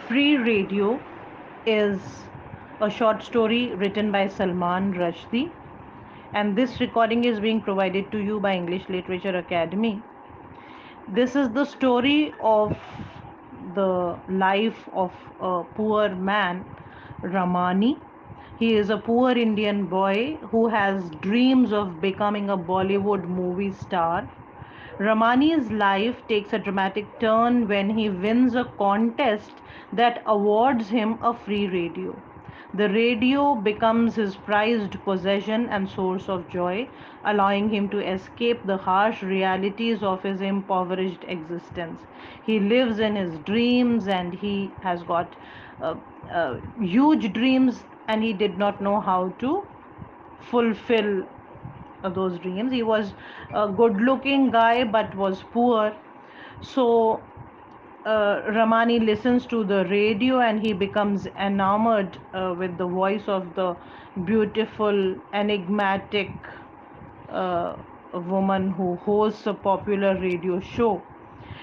Free Radio is a short story written by Salman Rushdie, and this recording is being provided to you by English Literature Academy. This is the story of the life of a poor man, Ramani. He is a poor Indian boy who has dreams of becoming a Bollywood movie star. Ramani's life takes a dramatic turn when he wins a contest that awards him a free radio. The radio becomes his prized possession and source of joy, allowing him to escape the harsh realities of his impoverished existence. He lives in his dreams and he has got huge dreams, and he did not know how to fulfill those dreams. He was a good looking guy but was poor. So Ramani listens to the radio and he becomes enamored with the voice of the beautiful, enigmatic woman who hosts a popular radio show.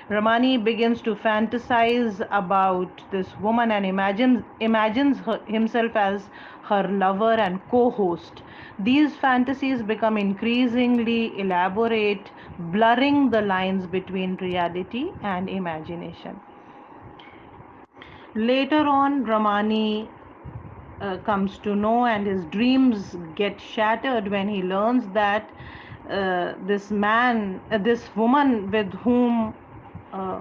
Ramani begins to fantasize about this woman and imagines himself as her lover and co-host. These fantasies become increasingly elaborate, blurring the lines between reality and imagination. Later on, Ramani comes to know, and his dreams get shattered when he learns that this woman with whom uh,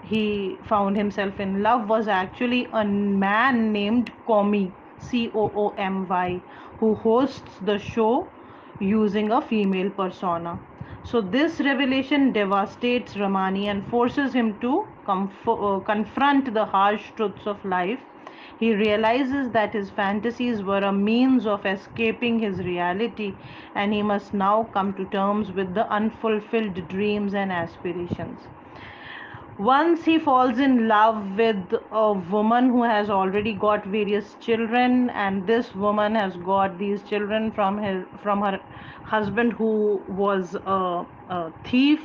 he found himself in love was actually a man named Comy, Coomy, who hosts the show using a female persona. So this revelation devastates Ramani and forces him to confront the harsh truths of life. He realizes that his fantasies were a means of escaping his reality, and he must now come to terms with the unfulfilled dreams and aspirations. Once he falls in love with a woman who has already got various children, and this woman has got these children from her husband, who was a thief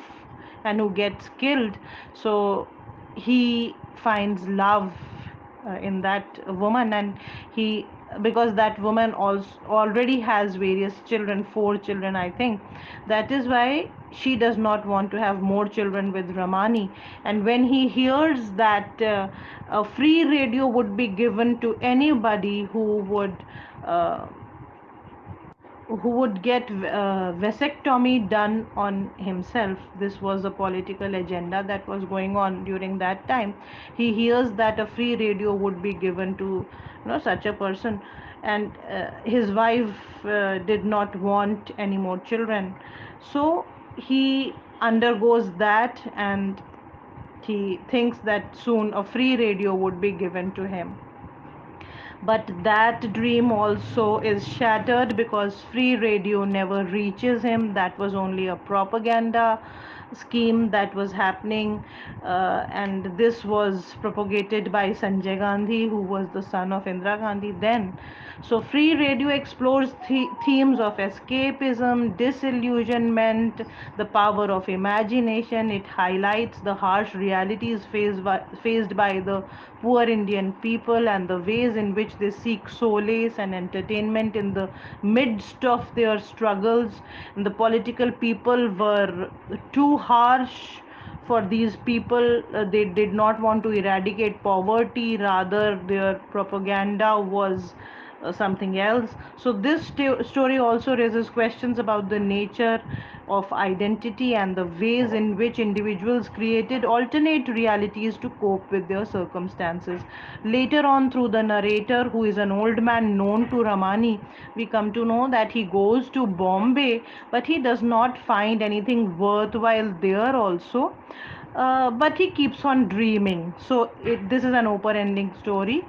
and who gets killed. So he finds love in that woman, and he, because that woman also already has various children, 4 children I think, that is why she does not want to have more children with Ramani. And when he hears that a free radio would be given to anybody uh, who would get vasectomy done on himself. This was a political agenda that was going on during that time. He hears that a free radio would be given to such a person, and his wife did not want any more children. So he undergoes that, and he thinks that soon a free radio would be given to him. But that dream also is shattered because free radio never reaches him. That was only a propaganda scheme that was happening, and this was propagated by Sanjay Gandhi, who was the son of Indira Gandhi then. So free radio explores themes of escapism, disillusionment, the power of imagination. It highlights the harsh realities faced by the poor Indian people, and the ways in which they seek solace and entertainment in the midst of their struggles. And the political people were too harsh for these people. They did not want to eradicate poverty, rather their propaganda was something else. So this story also raises questions about the nature of identity and the ways in which individuals created alternate realities to cope with their circumstances. Later on, through the narrator, who is an old man known to Ramani, we come to know that he goes to Bombay, but he does not find anything worthwhile there also. But he keeps on dreaming. So this is an open-ended story.